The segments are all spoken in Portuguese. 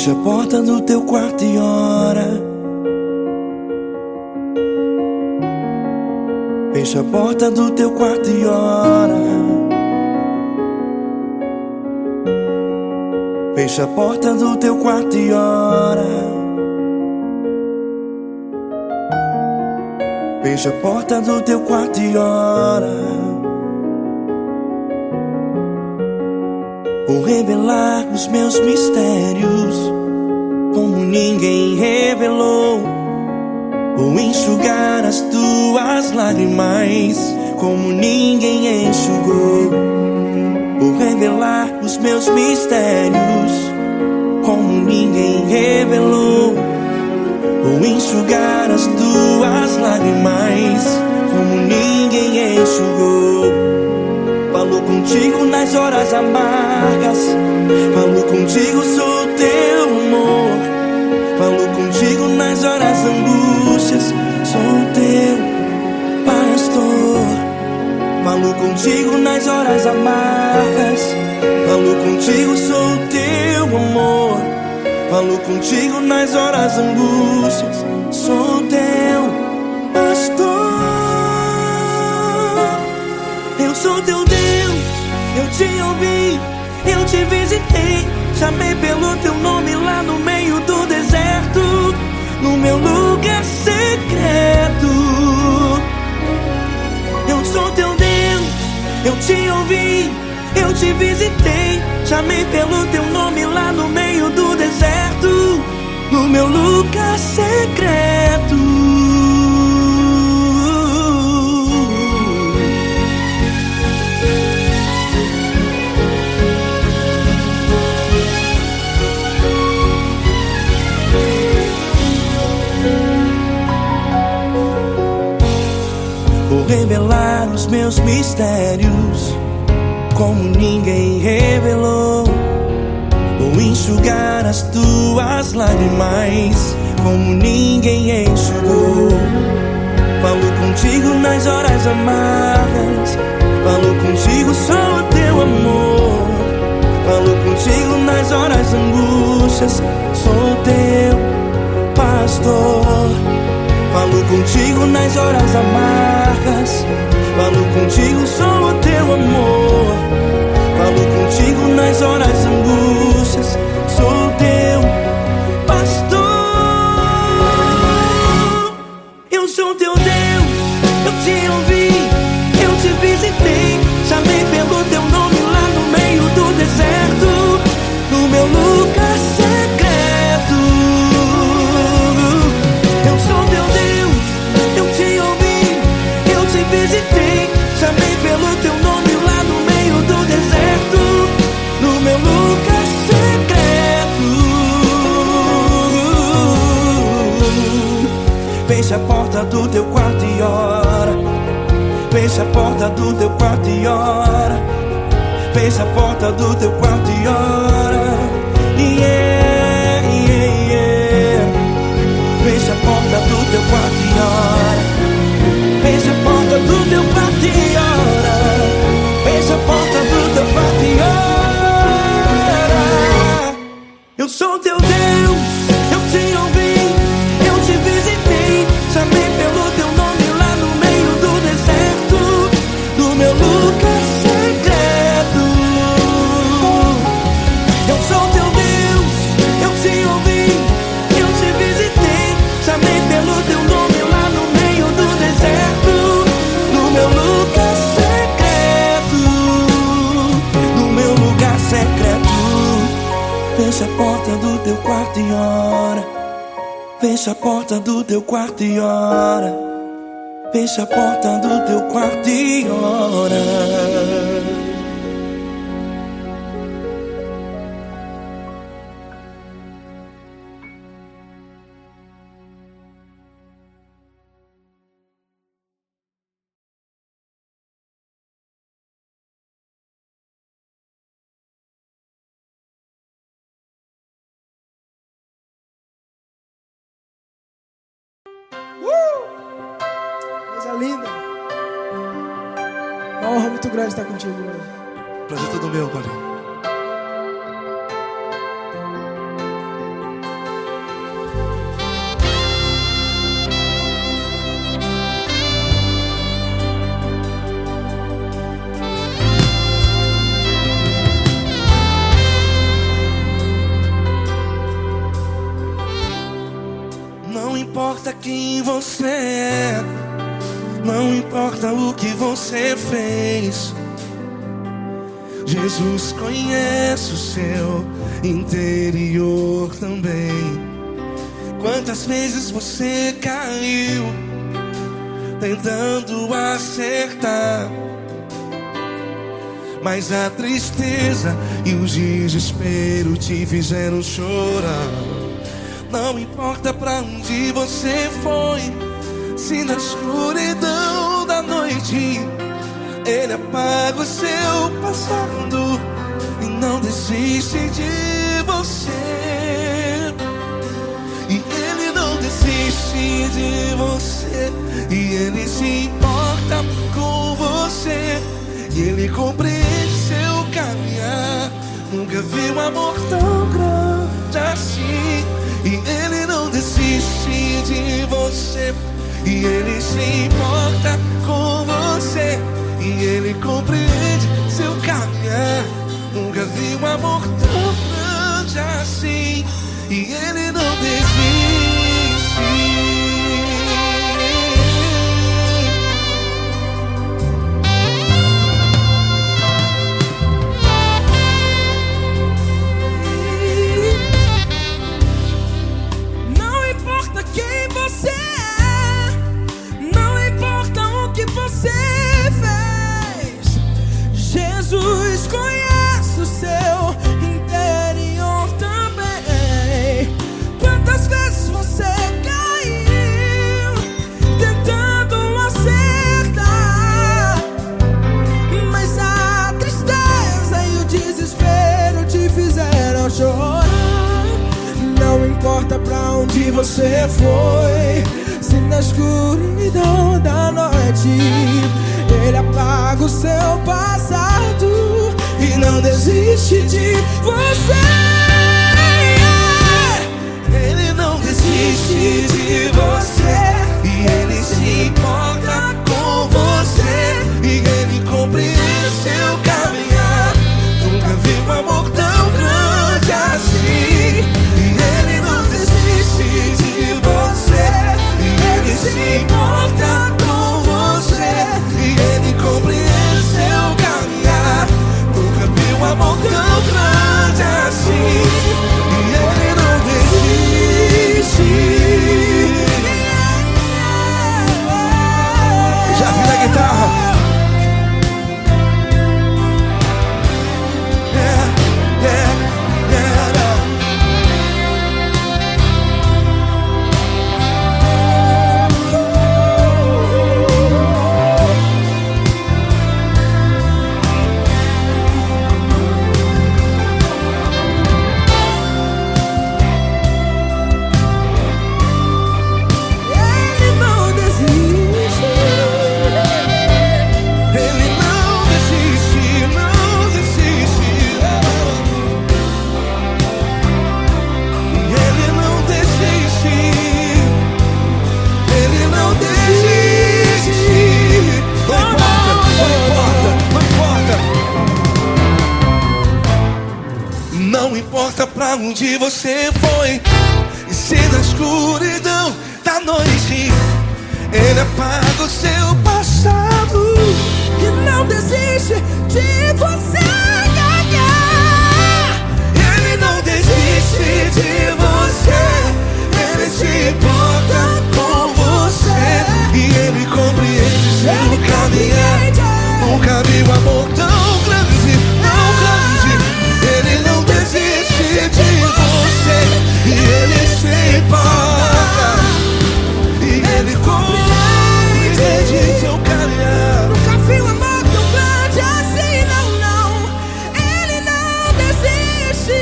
Fecha a porta do teu quarto e ora. Fecha a porta do teu quarto e ora. Fecha a porta do teu quarto e ora. Fecha a porta do teu quarto e ora. Vou revelar os meus mistérios como ninguém revelou. Vou enxugar as tuas lágrimas como ninguém enxugou. Vou revelar os meus mistérios como ninguém revelou. Vou enxugar as tuas lágrimas como ninguém enxugou. Falo contigo nas horas amargas, falo contigo, sou teu amor. Falo contigo nas horas angústias, sou teu pastor. Falo contigo nas horas amargas, falo contigo, sou teu amor. Falo contigo nas horas angústias, sou teu pastor. Eu sou teu Deus, eu te ouvi, eu te visitei. Chamei pelo teu nome lá no meio do deserto, no meu lugar secreto. Eu sou teu Deus, eu te ouvi, eu te visitei. Chamei pelo teu nome lá no meio do deserto, no meu lugar secreto. Vou revelar os meus mistérios como ninguém revelou. Vou enxugar as tuas lágrimas como ninguém enxugou. Falo contigo nas horas amargas, falo contigo, sou teu amor. Falo contigo nas horas angústias, sou teu pastor. Falo contigo nas horas amargas, falo contigo, sou o teu amor. Falo contigo nas horas angústias, sou teu pastor. Eu sou teu Deus, eu te ouvi, eu te visitei. Chamei pelo teu nome lá no meio do deserto, no meu lugar secreto. Eu sou teu Deus, eu te ouvi, eu te visitei. Chamei pelo teu nome lá no meio do deserto, no meu lugar secreto. Fecha a porta do teu quarto e ora. Fecha a porta do teu quarto e ora. Fecha a porta do teu quarto e ora. Yeah, yeah, yeah. Fecha a porta do teu quarto e ora. Fecha a porta do teu quarto e ora. Fecha a porta do teu quarto e ora. Eu sou teu Deus, eu te ouvi, eu te visitei. Chamei pelo teu nome lá no meio do deserto, no meu lugar secreto. Eu sou teu Deus, eu te ouvi, eu te visitei. Chamei pelo teu nome lá no meio do deserto, no meu lugar secreto, no meu lugar secreto. Fecha a porta do teu quarto e ora. Fecha a porta do teu quarto e ora. Fecha a porta do teu quarto e ora. Coisa linda. Uma honra muito grande estar contigo hoje. Prazer todo meu, Paulinho. quem você é, não importa o que você fez. Jesus conhece o seu interior também. Quantas vezes você caiu tentando acertar, mas a tristeza e o desespero te fizeram chorar. Não importa pra onde você foi, se na escuridão da noite Ele apaga o seu passado e não desiste de você. E Ele não desiste de você, e Ele se importa com você, e Ele compreende seu caminhar. Nunca vi um amor tão grande assim. E Ele não desiste de você, e Ele se importa com você, e Ele compreende seu caminhar. Nunca vi um amor tão grande assim. E Ele não desiste. Não importa quem você é, não importa o que você fez, Jesus conhece o seu interior também. Quantas vezes você caiu tentando acertar, mas a tristeza e o desespero te fizeram chorar. Não importa pra onde você foi, se na escuridão da noite Ele apaga o seu passado e não desiste de você. Ele não desiste de você, e Ele se importa com você, e Ele compreende seu caminhar. Nunca vi um amor tão grande assim. E Ele não desiste de você, e Ele se importa com você, e Ele compreende seu caminhar. Nunca vi um amor tão grande assim. E Ele não desiste. Já vi na guitarra. Não importa pra onde você foi, e se na escuridão da noite Ele apaga o seu passado E não desiste de você. Ele não desiste de você, Ele se importa com você, e Ele compreende seu caminhar. Nunca vi um amor tão grande, tão grande. Ele não desiste de você, e Ele se importa, e Ele compreende seu caminhar. Nunca vi um amor tão grande assim, não, não. Ele não desiste.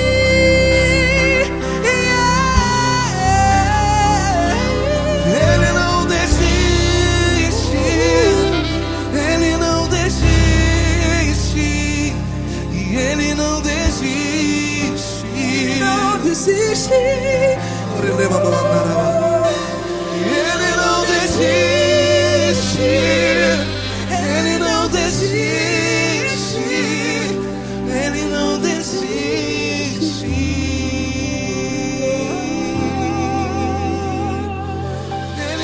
Ele não desiste. Ele não desiste. E Ele não desiste. Não desiste. Ele não desiste. Ele não desiste. Ele não desiste. Ele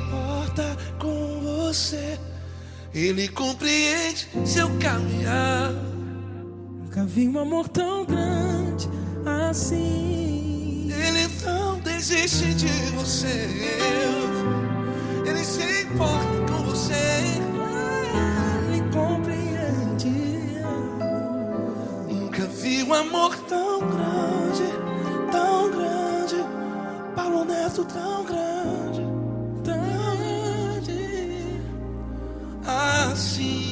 importa com você. Ele compreende seu caminhar. Nunca vi um amor tão grande assim. Ele não desiste de você. Ele se importa com você. Ele compreende. Nunca vi um amor tão grande, tão grande. Paulo Neto tão grande, tão grande assim.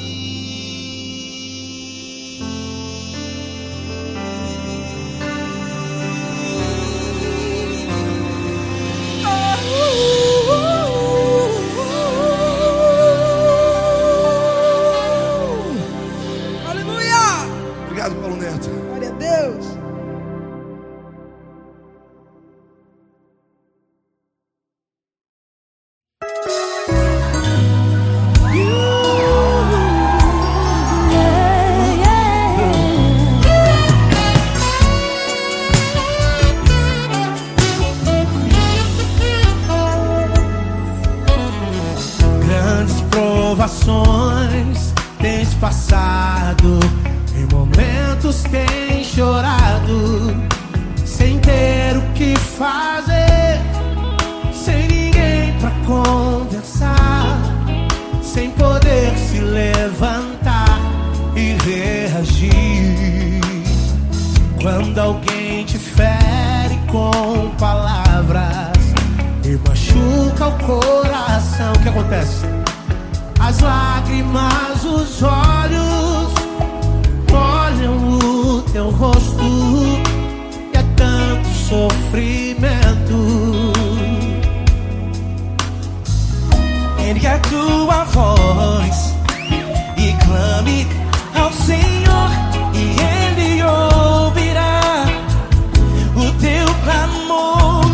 Obrigado, Paulo Neto. Glória a Deus. Grandes provações tens passado, em momentos tem chorado, sem ter o que fazer, sem ninguém pra conversar, sem poder se levantar e reagir. Quando alguém te fere com palavras e machuca o coração, o que acontece? As lágrimas, os olhos olham o teu rosto e é tanto sofrimento. Ergue a tua voz e clame ao Senhor e Ele ouvirá o teu clamor,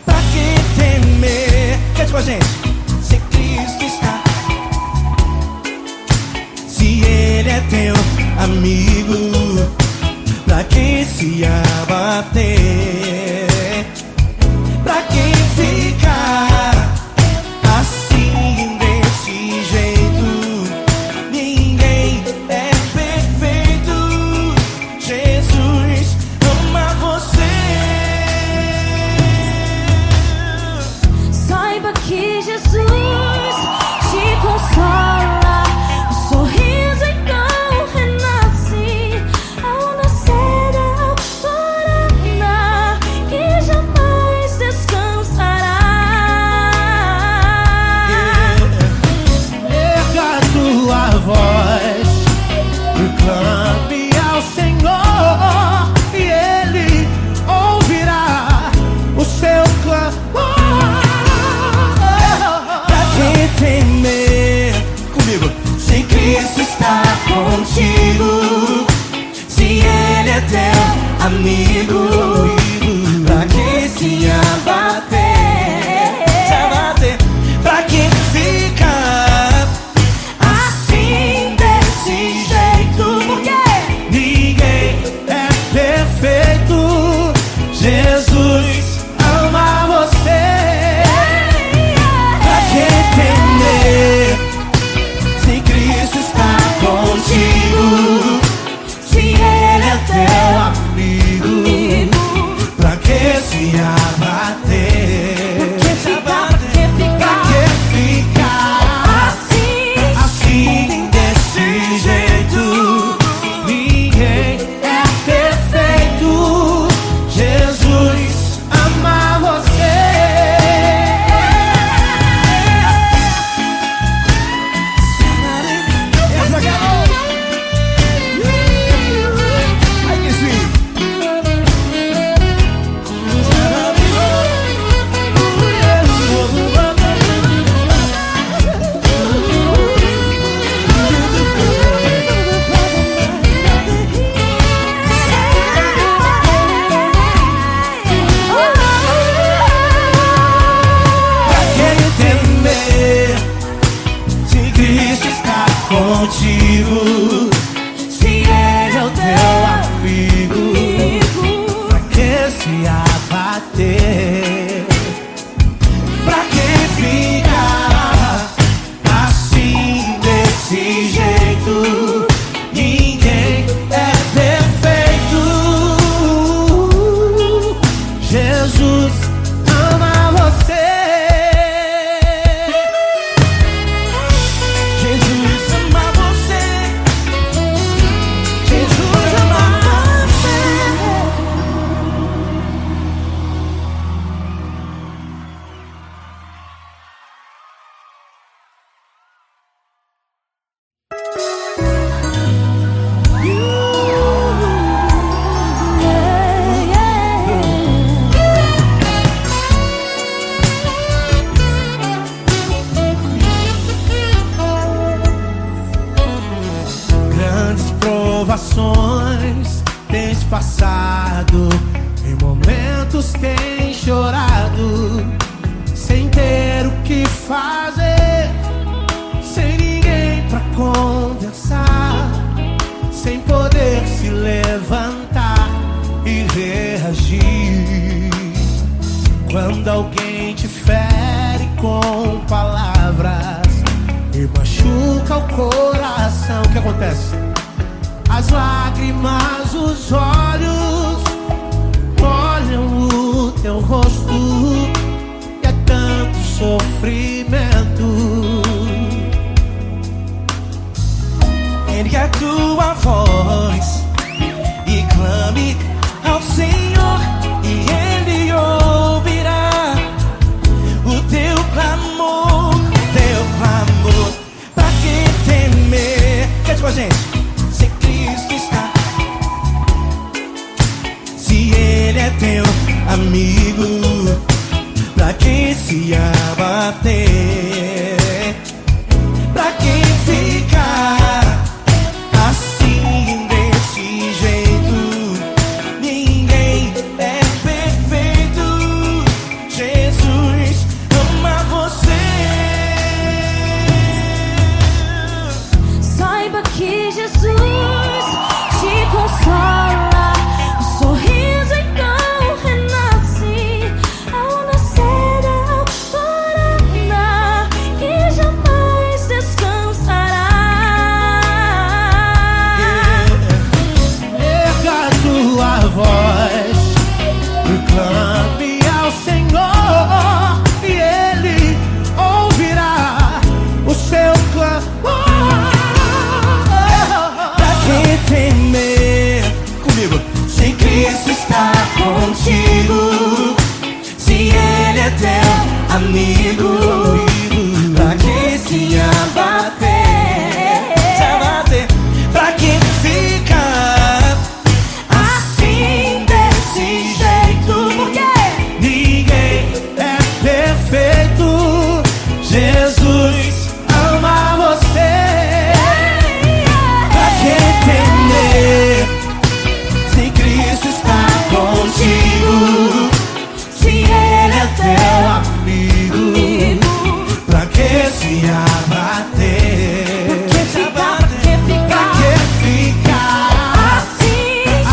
pra que temer? Cante com a gente. Se Cristo está, se Ele é teu amigo, pra quem se abater? Pra quem ficar assim desse jeito? Ninguém é perfeito. Jesus ama você. Saiba que Jesus te consola. O sorriso então renasce ao nascer da alvorada, que jamais descansará. Erga a tua voz e clame ao Senhor e Ele ouvirá o seu clamor. Pra que temer? fazer, sem ninguém pra conversar, sem poder se levantar e reagir. Quando alguém te fere com palavras e machuca o coração, o que acontece? As lágrimas, os olhos olham o teu rosto e é tanto sofrimento. Ergue a tua voz e clame ao Senhor e Ele ouvirá o teu clamor, pra que temer? Cante com a gente. Se Cristo está, se Ele é teu amigo, pra que se abater? Pra que ficar assim desse jeito? Ninguém é perfeito. Jesus ama você. Saiba que Jesus te consola. O sorriso então renasce ao nascer da alvorada e jamais descansará. Erga a tua voz e clame ao Senhor e Ele ouvirá o seu clamor. Pra que temer? Comigo. Se Cristo está contigo, se Ele é teu amigo, pra que se abater? Pra que ficar assim desse jeito? Porque ninguém é perfeito. Jesus ama você. Pra que temer? Se Cristo está contigo, se Ele é teu amigo, pra que se abater? Pra que ficar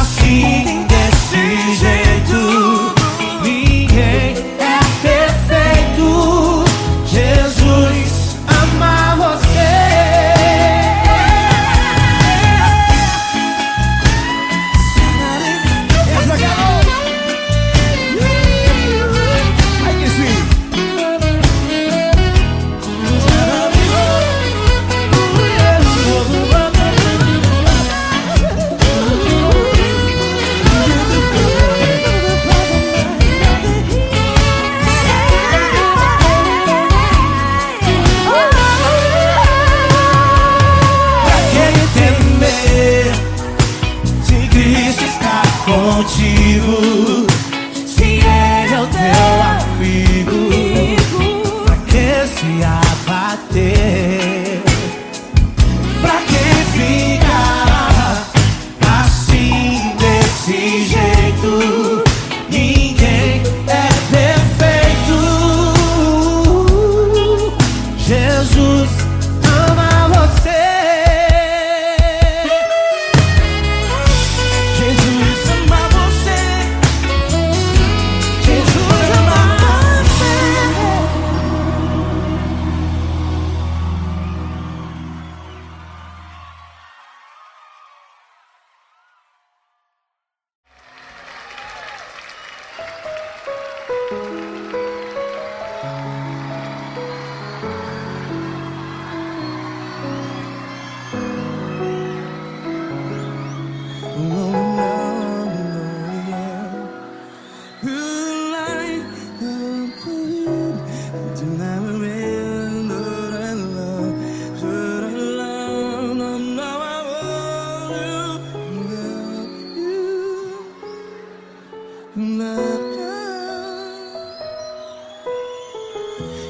assim desse jeito? Ninguém é perfeito. Jesus ama você. Essa garota. Ai, que sweet. Pra que temer? Se Cristo está contigo, se Ele é o teu amigo, pra que se abater? Pra que ficar assim desse jeito? Ninguém é perfeito. Jesus ama você. Jesus ama você. Jesus ama você.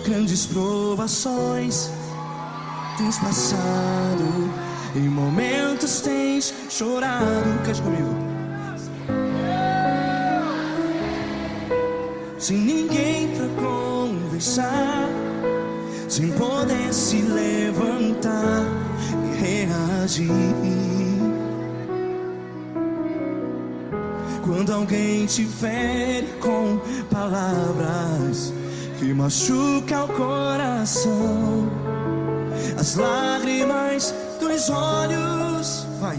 Grandes provações tens passado, em momentos tens chorado. Cante comigo. Sem ninguém pra conversar, sem poder se levantar e reagir. Quando alguém te fere com palavras que machucam o coração, as lágrimas dos olhos, vai.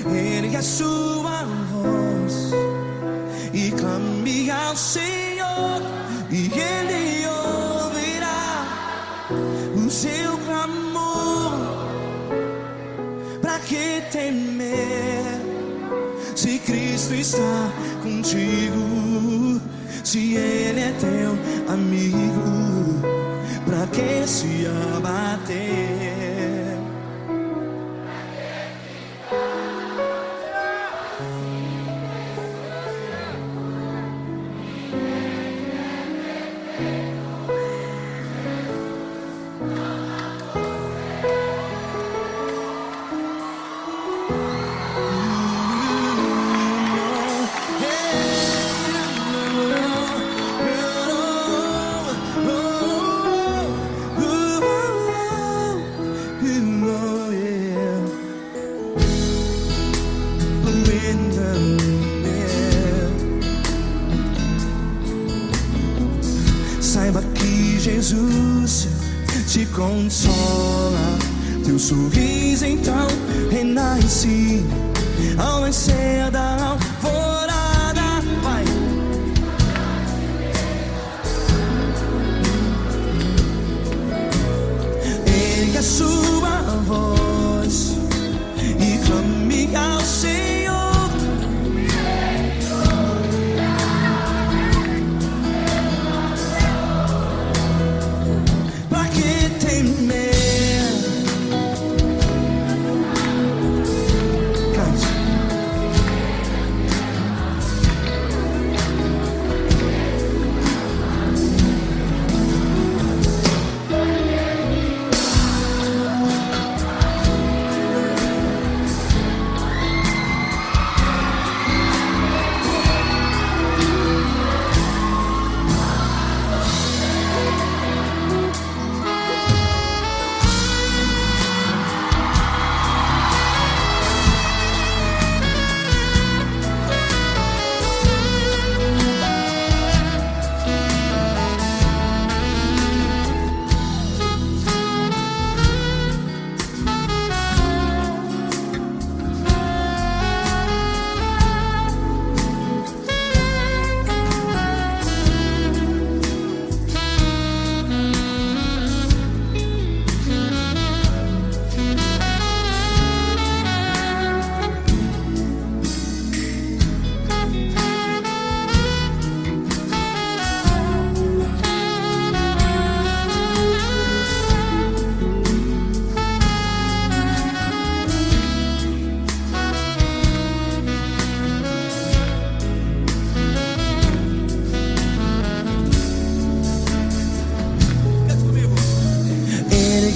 Ergue a sua voz e clame ao Senhor, e Ele ouvirá o seu clamor. Pra que temer, se Cristo está contigo? Se Ele é teu amigo, pra que se abater? Saiba que Jesus te consola, teu sorriso então renasce ao nascer da alvorada. Vai. Ergue a sua voz e clame ao Senhor.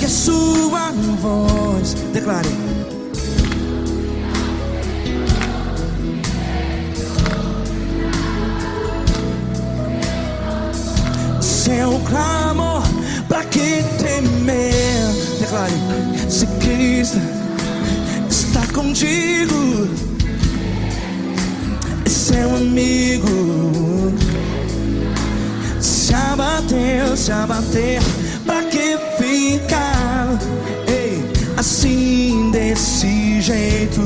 Sua voz, declare. Seu clamor, pra que temer? Declare. Se Cristo está contigo, é seu amigo. Se abater, pra que ficar assim desse jeito?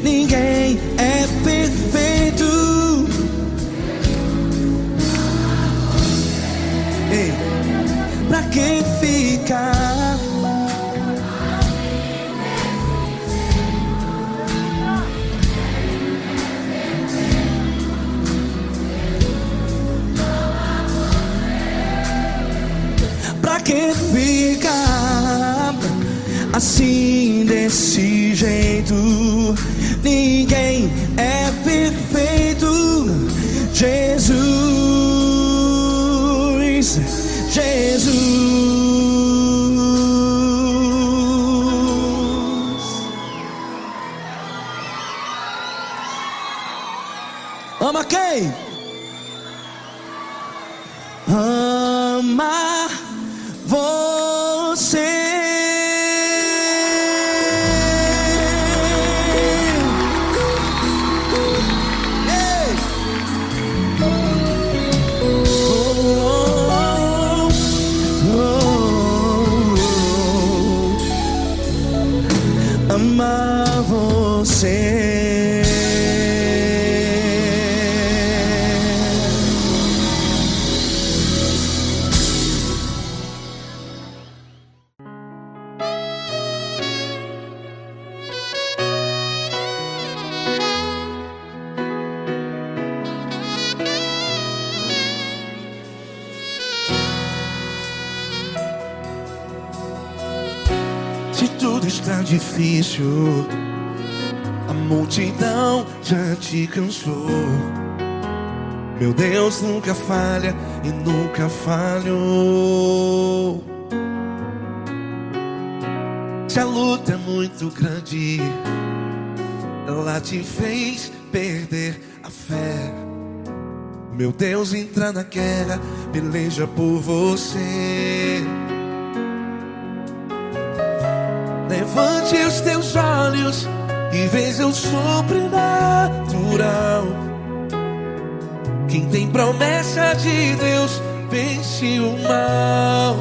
Ninguém é perfeito. Pra que ficar? Pra que ficar assim desse jeito? Ninguém é perfeito. Jesus, Jesus. Ama quem? Ama você. Amar você. Se tudo está difícil, a multidão já te cansou. Meu Deus nunca falha e nunca falhou. Se a luta é muito grande, ela te fez perder a fé. Meu Deus entra na guerra, peleja por você. Levante os teus olhos e veja o sobrenatural. Quem tem promessa de Deus vence o mal.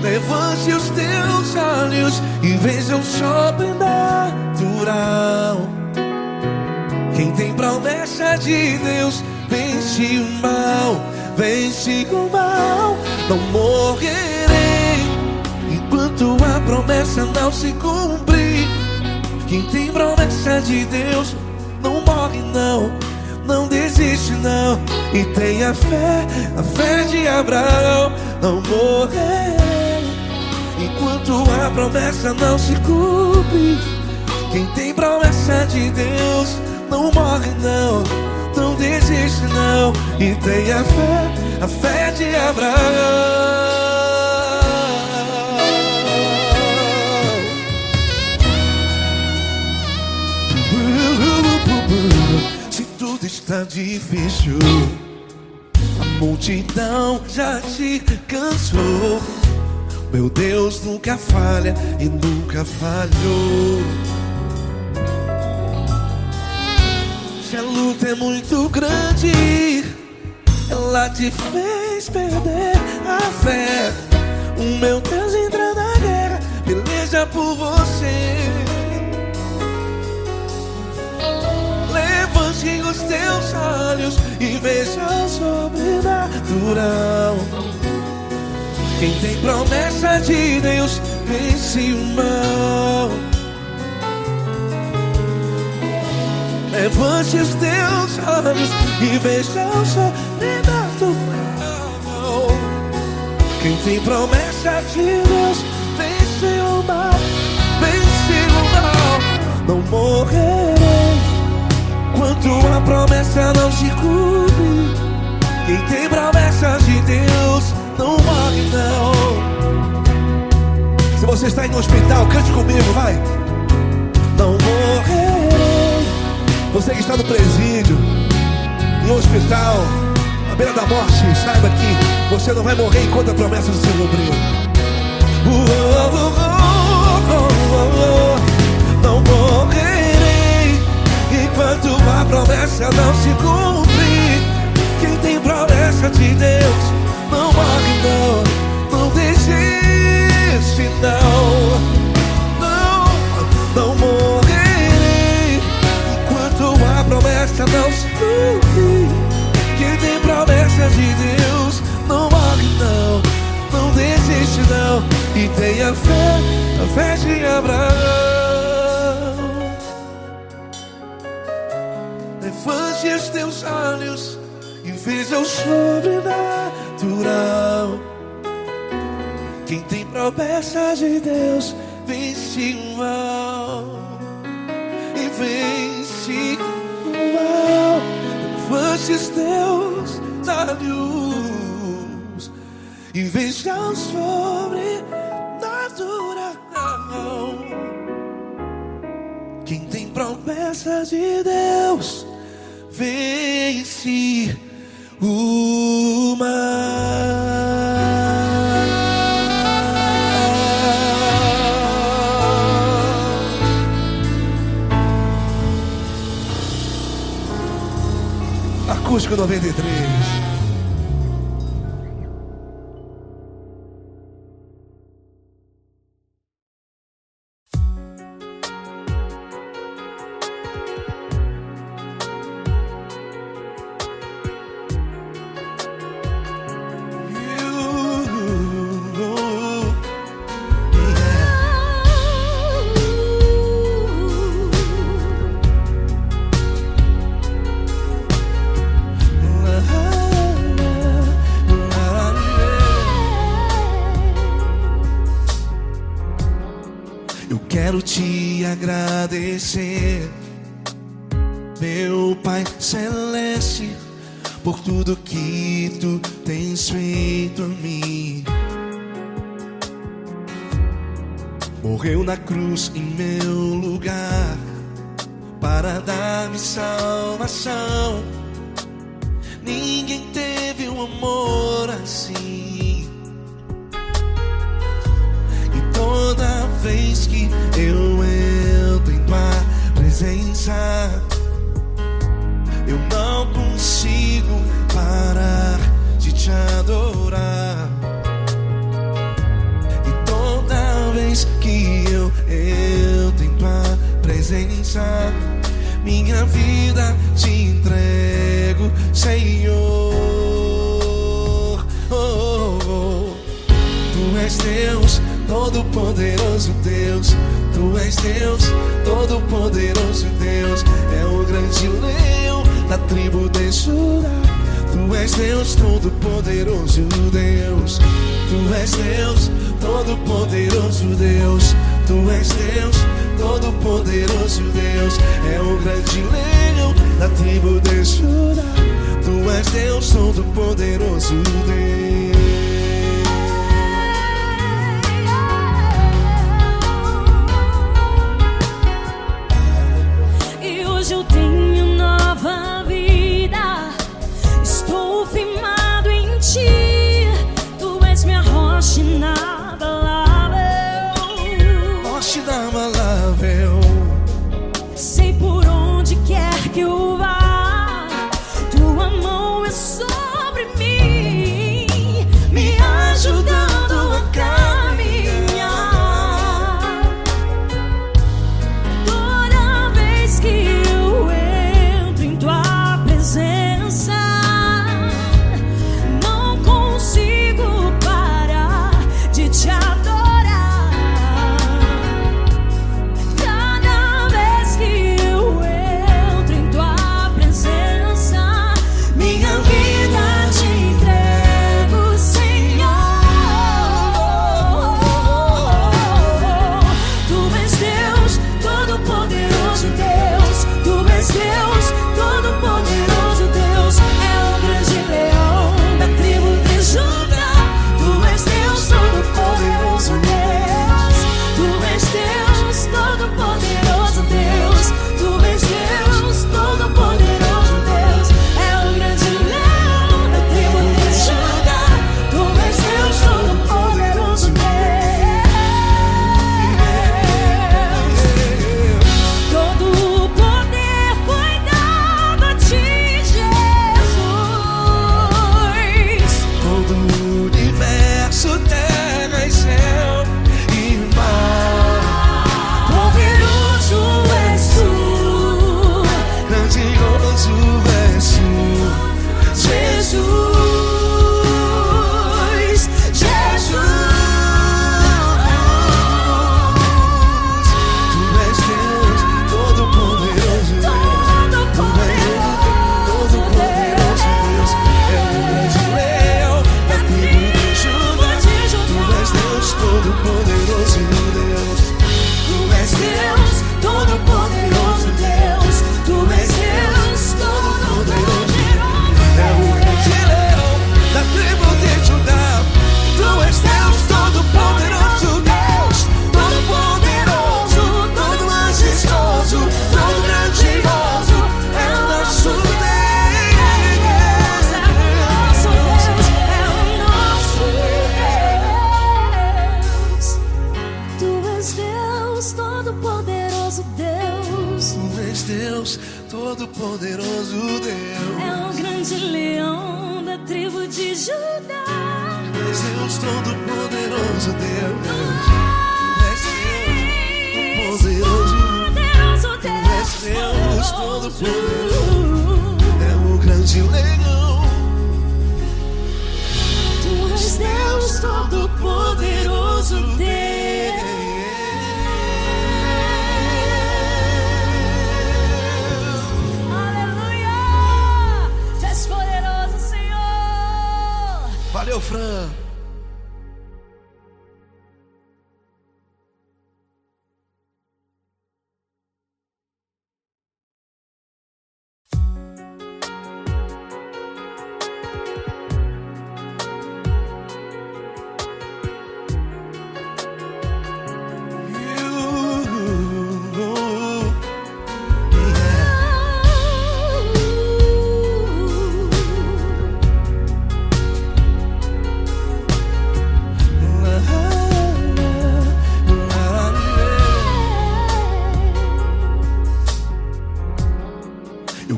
Levante os teus olhos e veja o sobrenatural. Quem tem promessa de Deus vence o mal. Vence o mal. Não morrerei enquanto a promessa não se cumprir. Quem tem promessa de Deus não morre não, não desiste não. E tenha fé, a fé de Abraão. Não morrerei enquanto a promessa não se cumpre. Quem tem promessa de Deus não morre não, não desiste não. E tenha fé, a fé de Abraão. Se tudo está difícil, a multidão já te cansou. Meu Deus nunca falha e nunca falhou. Se a luta é muito grande, ela te fez perder a fé. O meu Deus entra na guerra, peleja por você. Levante os teus olhos e veja o sobrenatural. Quem tem promessa de Deus vence o mal. Levante os teus olhos e veja o sobrenatural. Quem tem promessa de Deus vence o mal. Vence o mal. Não morrerei enquanto a promessa não se cumpre. Quem tem promessa de Deus não morre não. Se você está aí no hospital, cante comigo, vai. Não morrerei. Você que está no presídio, no hospital, à beira da morte, saiba que você não vai morrer enquanto a promessa não se cumprir. Não morrerei enquanto a promessa não se cumprir. Quem tem promessa de Deus não morre não, não desiste não. Não morrerei enquanto a promessa não se cumprir. Quem tem promessa de Deus não morre não, não desiste não. E tenha fé, a fé de Abraão. Levante os teus olhos e veja o sobrenatural. Quem tem promessa de Deus vence o mal. E vence o mal. Levante os teus olhos e veja o sobrenatural. Quem tem promessa graça de Deus vence o mar. Acústico 93. Quero te agradecer, meu Pai Celeste, por tudo que tu tens feito a mim. Morreu na cruz em meu lugar para dar-me salvação. Ninguém teve um amor assim. E toda vez que eu entro em tua presença, eu não consigo parar de te adorar. E toda vez que eu entro em tua presença, minha vida te entrego, Senhor. Tu és Deus, Todo-Poderoso Deus. Tu és Deus, Todo-Poderoso Deus. É o grande leão da tribo de Judá. Tu és Deus, Todo-Poderoso Deus. Tu és Deus, Todo-Poderoso Deus. Tu és Deus, Todo-Poderoso Deus. É o grande leão da tribo de Judá. Tu és Deus, Todo-Poderoso Deus. Eu tenho nova vida, estou firmado em ti. Tu és minha rocha inabalável, Rocha inabalável. sei por onde quer que eu vá, tua mão é sobre mim. Deus, todo-poderoso Deus. Tu és Deus, todo-poderoso Deus. É o grande leão da tribo de Judá. Tu és Deus, todo-poderoso Deus. Tu és Deus, todo-poderoso Deus. Tu és Deus, todo-poderoso. É o grande leão. Tu és Deus, todo-poderoso Deus. Aleluia! Tu és poderoso, Senhor. Valeu, Fran.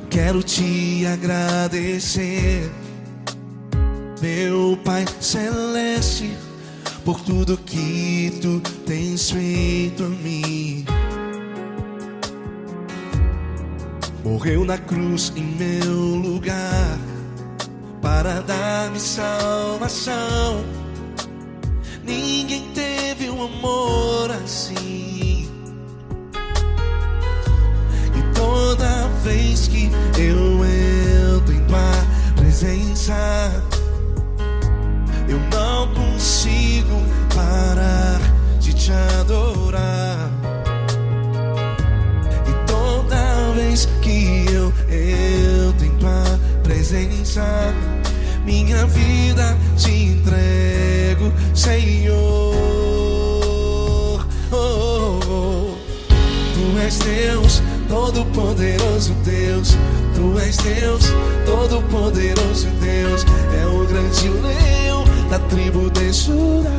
Quero te agradecer, meu Pai Celeste, por tudo que tu tens feito a mim. Morreu na cruz em meu lugar para dar-me salvação. Ninguém teve um amor assim. E toda vez que eu entro em tua presença, eu não consigo parar de te adorar. E toda vez que eu entro em tua presença, minha vida te entrego, Senhor. Tu és Deus, todo-poderoso Deus. Tu és Deus, todo-poderoso Deus. É o grande leão da tribo de Judá.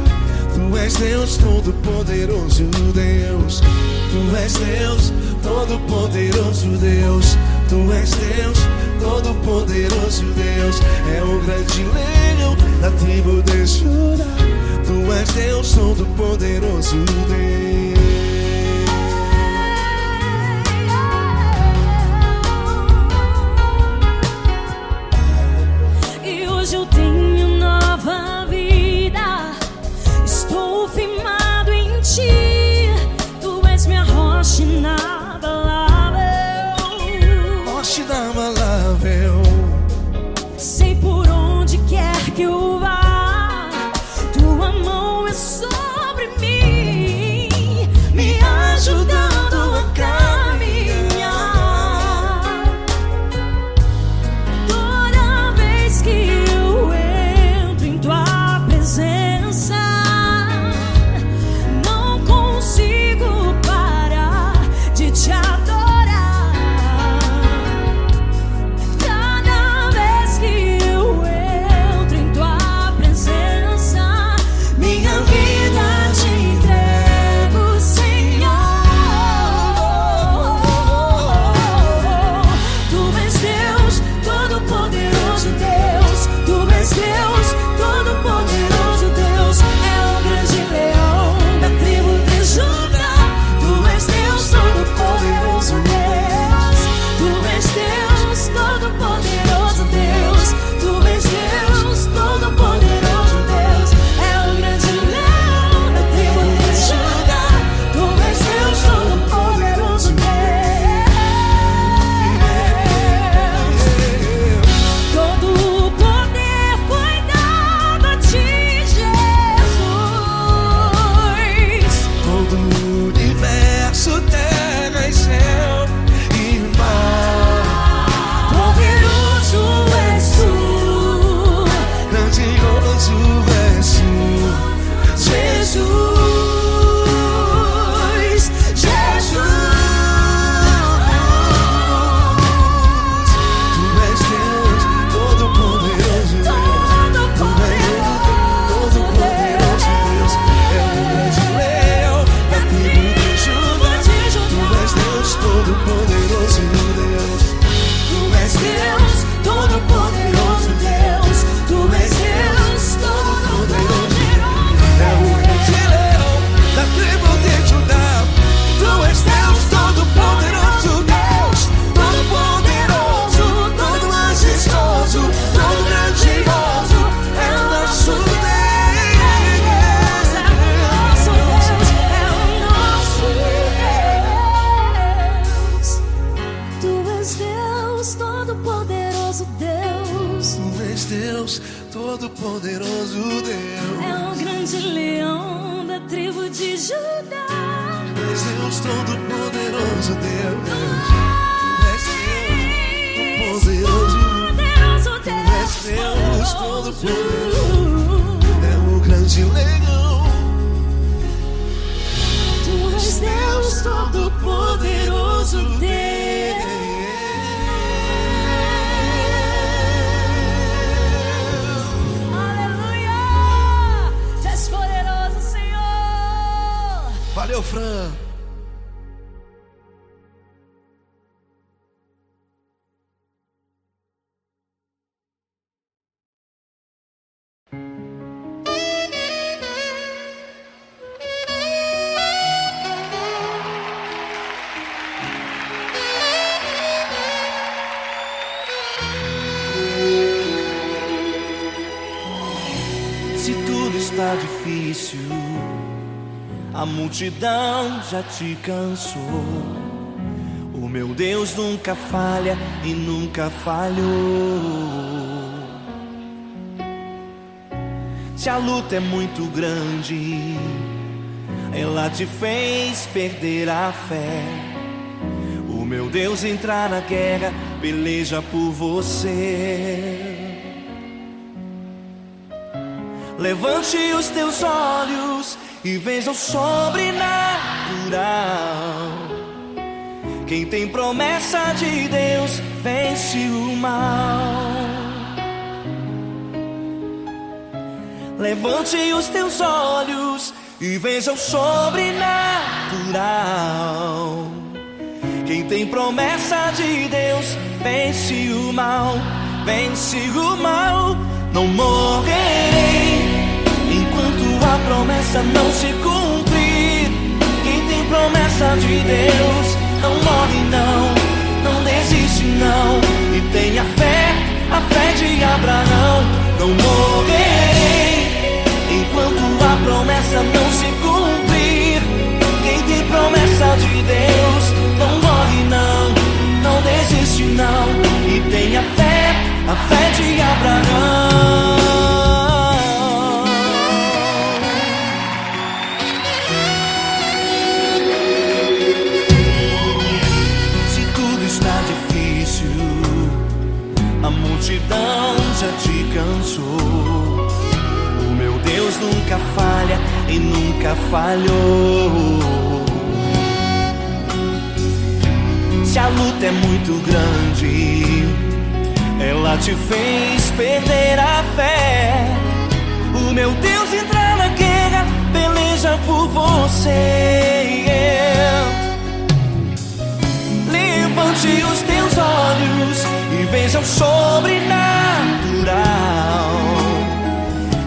Tu és Deus, todo-poderoso Deus. Tu és Deus, todo-poderoso Deus. Tu és Deus, todo-poderoso Deus. É o grande leão da tribo de Judá. Tu és Deus, todo-poderoso Deus. Eu tenho nova vida, estou firmado em ti. Tu és minha rocha inabalável. Rocha inabalável. Sei por onde quer que eu vá, tua mão é sobre mim. Deus Todo-Poderoso, Deus. Tu és Deus Todo-Poderoso. É o grande leão. Tu és Deus Todo-Poderoso, Deus. Aleluia! Tu és poderoso, Senhor. Valeu, Fran. Se tudo está difícil, a multidão já te cansou. O meu Deus nunca falha e nunca falhou. Se a luta é muito grande, ela te fez perder a fé. O meu Deus entrar na guerra, peleja por você. Levante os teus olhos e veja o sobrenatural. Quem tem promessa de Deus vence o mal. Levante os teus olhos e veja o sobrenatural. Quem tem promessa de Deus vence o mal. Vence o mal. Não morrerei enquanto a promessa não se cumprir. Quem tem promessa de Deus não morre não, não desiste não. E tenha fé, a fé de Abraão. Não morrerei enquanto a promessa não se cumprir. Quem tem promessa de Deus não morre não, não desiste não. E tenha fé, a fé de Abraão. A multidão já te cansou. O meu Deus nunca falha e nunca falhou. Se a luta é muito grande, ela te fez perder a fé. O meu Deus entrar na guerra, peleja por você. Levante os teus olhos e veja o sobrenatural.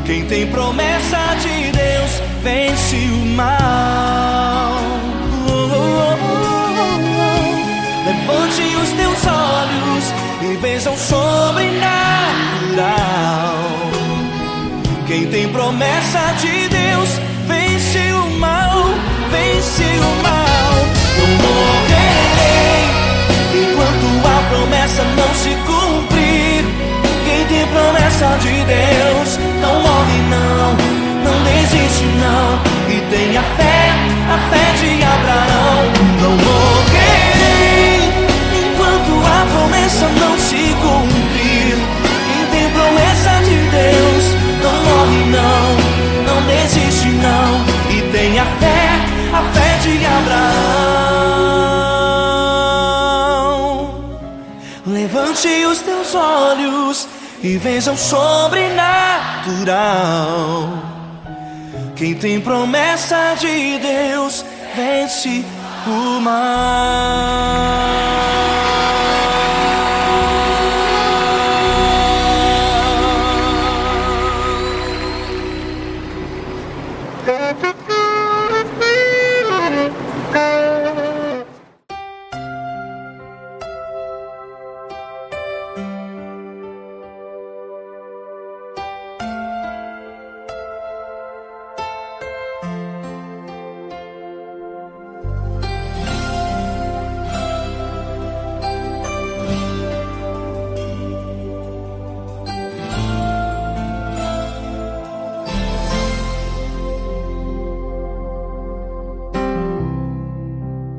Quem tem promessa de Deus vence o mal. Levante os teus olhos e veja o sobrenatural. Quem tem promessa de Deus vence o mal. Vence o mal. Não morrerei enquanto a promessa não se cumprir. Quem tem promessa de Deus não morre não, não desiste não. E tenha fé, a fé de Abraão. Não morrerei enquanto a promessa não se cumprir. Quem tem promessa de Deus não morre não, não desiste não. E tenha fé, a fé de Abraão. Levante os teus olhos e veja o sobrenatural. Quem tem promessa de Deus vence o mal.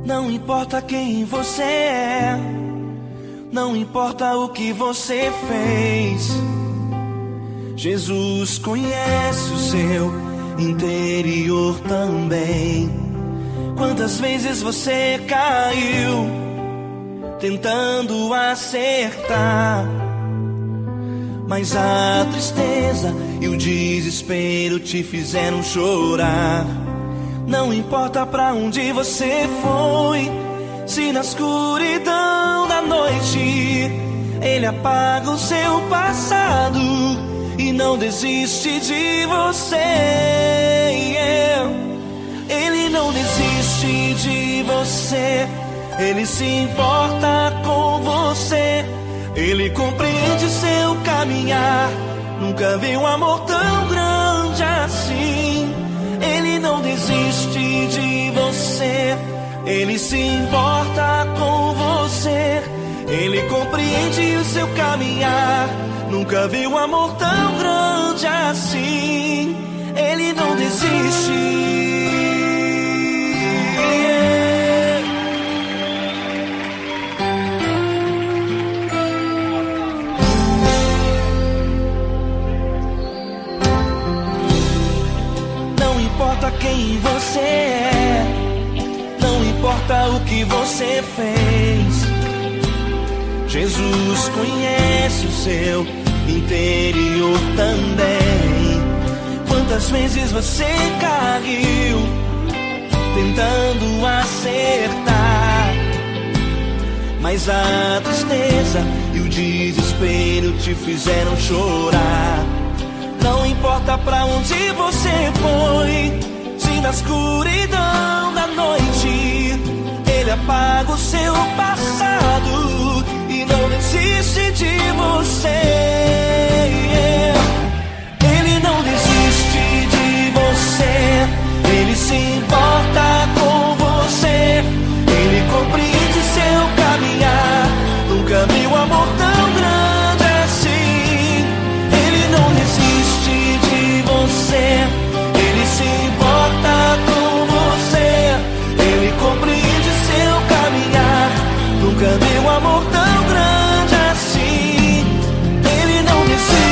Não importa quem você é, não importa o que você fez, Jesus conhece o seu interior também. Quantas vezes você caiu tentando acertar, mas a tristeza e o desespero te fizeram chorar. Não importa pra onde você foi, se na escuridão da noite Ele apaga o seu passado e não desiste de você. Ele não desiste de você, Ele se importa com você, Ele compreende seu caminhar. Nunca vi um amor tão grande assim. Ele não desiste de você, Ele se importa com você, Ele compreende o seu caminhar. Nunca vi um amor tão grande assim. Ele não desiste. Não importa quem você é, não importa o que você fez, Jesus conhece o seu interior também. Quantas vezes você caiu tentando acertar, mas a tristeza e o desespero te fizeram chorar. Não importa pra onde você foi, se na escuridão da noite Ele apaga o seu passado e não desiste de você. Ele não desiste de você, Ele se importa com você, Ele compreende seu caminhar. Nunca vi um amor tão grande assim. Ele não desiste de você, Ele se importa com você, Ele compreende seu caminhar. Nunca vi um amor tão grande assim. Ele não desiste.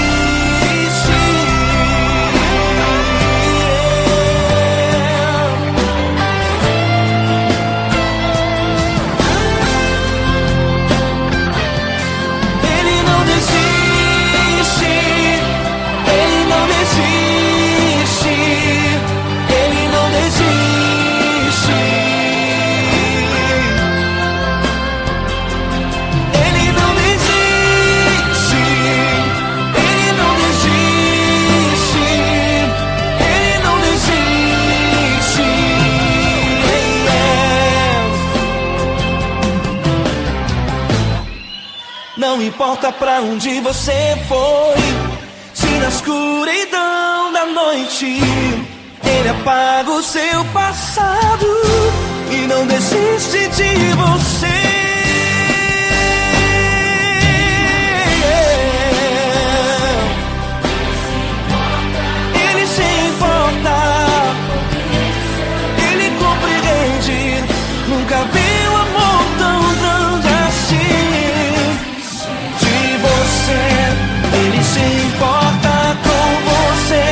Ele não desiste. Ele não desiste. Ele não desiste. Ele não desiste. Ele não desiste. Ele não desiste. Não importa pra onde você foi, se na escuridão da noite Ele apaga o seu passado e não desiste de você. Ele se importa, Ele compreende. Nunca vi um amor tão grande assim. De você, Ele se importa com você,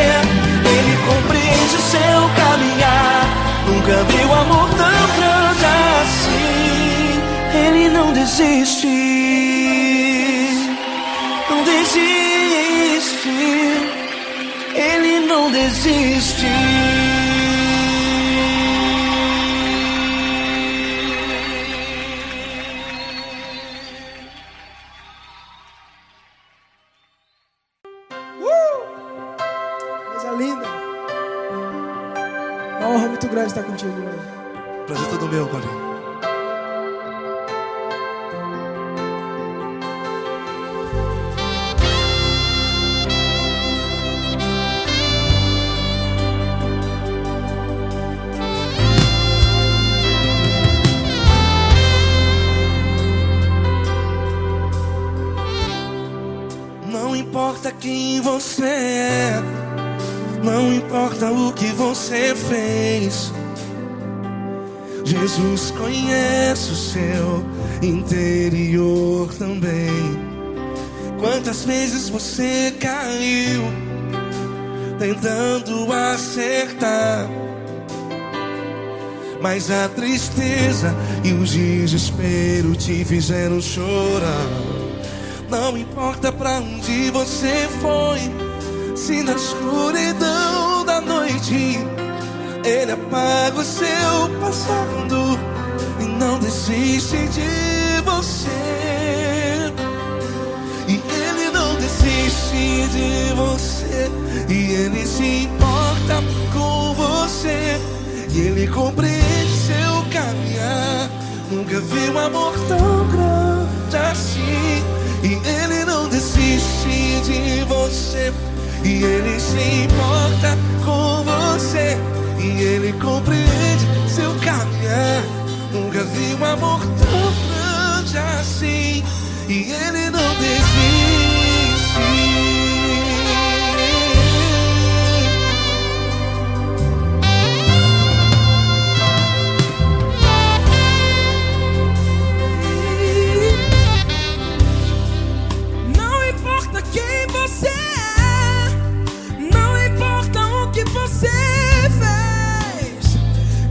Ele compreende seu caminhar. Nunca vi um amor tão grande assim. Ele não desiste, não desiste. Ele não desiste. Coisa linda. Uma honra muito grande estar contigo, mano. Prazer todo meu, Paulinho. Não importa quem você é, não importa o que você fez, Jesus conhece o seu interior também. Quantas vezes você caiu tentando acertar, mas a tristeza e o desespero te fizeram chorar. Não importa pra onde você foi, se na escuridão da noite Ele apaga o seu passado e não desiste de você. E Ele não desiste de você, e Ele se importa com você, e Ele compreende seu caminhar. Nunca vi um amor tão grande assim. E Ele não desiste de você, e Ele se importa com você, e Ele compreende seu caminhar. Nunca vi um amor tão grande assim. E Ele não desiste. Não importa quem você é, não importa o que você fez,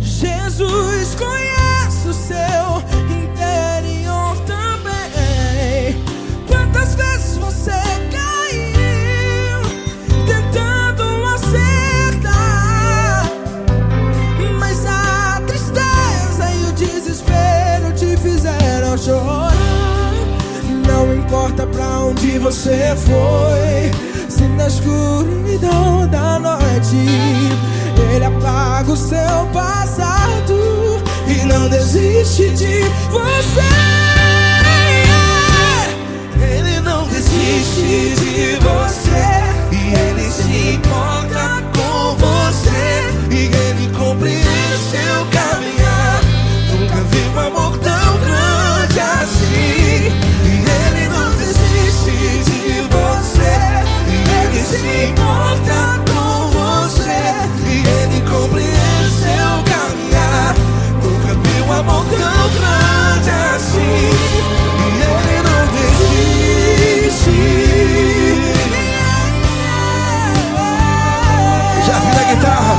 Jesus conhece o seu interior também. Quantas vezes você caiu tentando acertar, mas a tristeza e o desespero te fizeram chorar. Não importa pra onde você foi, se na escuridão da noite Ele apaga o seu passado e não desiste de você. Ele não desiste de você, e Ele se importa com você, e Ele compreende seu caminhar. Nunca vi um amor tão grande assim. E Ele não desiste de você, e Ele se importa com você, e Ele compreende seu caminhar. Nunca vi um amor tão grande assim. E Ele não desiste. Já vi na guitarra.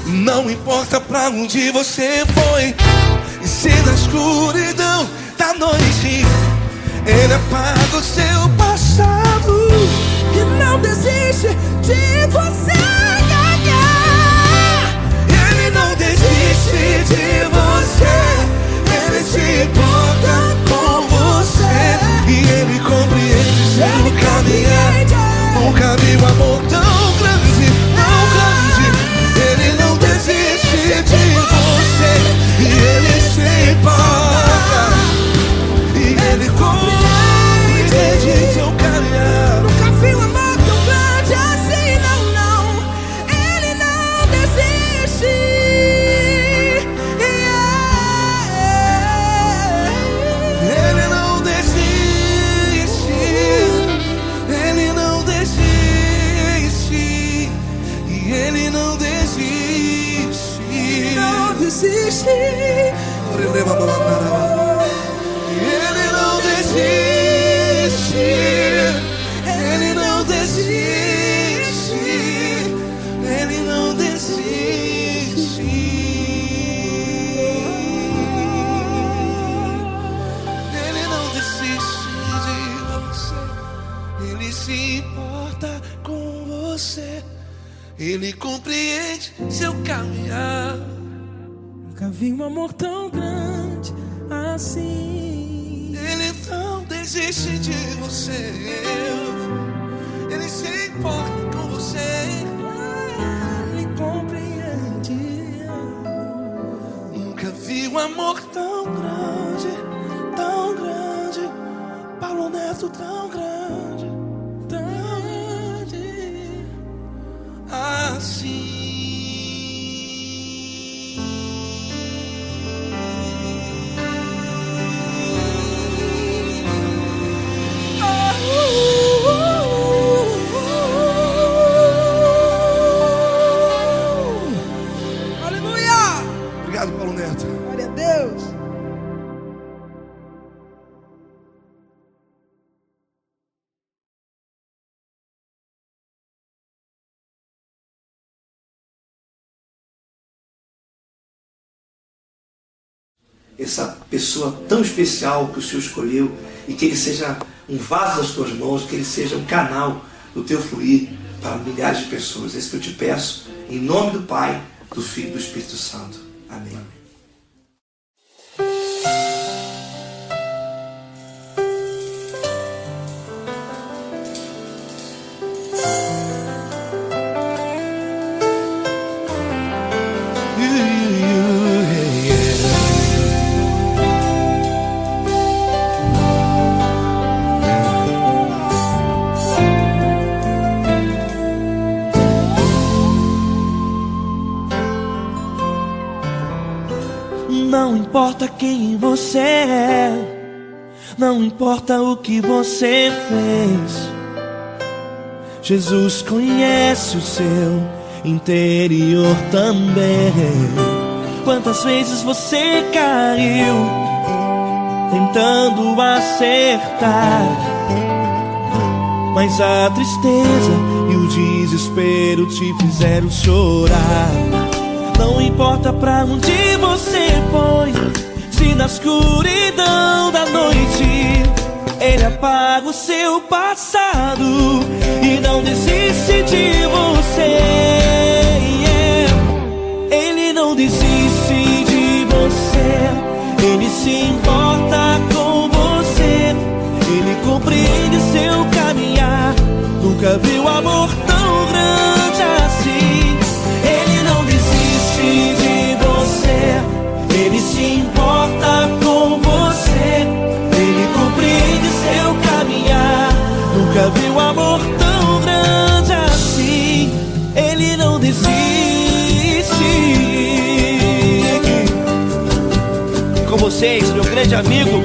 Não importa pra onde você foi, e se na escuridão da noite Ele apaga o seu passado E não desiste de você ganhar. Ele não desiste de você, Ele se importa com você, e Ele compreende seu caminhar. Nunca vi um amor tão grande, tão grande. Ele não desiste de você, e Ele se importa, e Ele compreende seu caminhar. Nunca vi um amor tão grande assim, não, não. Ele não desiste. Ele não desiste. Ele não desiste. E Ele não desiste. Não desiste. Ele não desiste. Ele não desiste. Ele não desiste. Ele não desiste de você. Ele se importa com você. Ele compreende seu caminhar. Nunca vi um amor tão grande assim. Ele não desiste de você. Ele se importa com você. Ele compreende. Nunca vi um amor tão grande, tão grande. Paulo Neto tão grande, tão grande assim. Obrigado, Paulo Neto. Glória a Deus. Essa pessoa tão especial que o Senhor escolheu, e que ele seja um vaso das tuas mãos, que ele seja um canal do teu fluir para milhares de pessoas. É isso que eu te peço, em nome do Pai, do Filho e do Espírito Santo. Amém. Não importa quem você é, não importa o que você fez, Jesus conhece o seu interior também. Quantas vezes você caiu tentando acertar, mas a tristeza e o desespero te fizeram chorar. Não importa pra onde você foi, se na escuridão da noite Ele apaga o seu passado e não desiste de você. Ele não desiste de você, Ele se importa com você, Ele compreende seu caminhar. Nunca viu amor tão grande assim. Ele não desiste de você, Ele se importa com você, Ele compreende seu caminhar. Nunca viu amor tão grande assim. Ele não desiste. Com vocês, meu grande amigo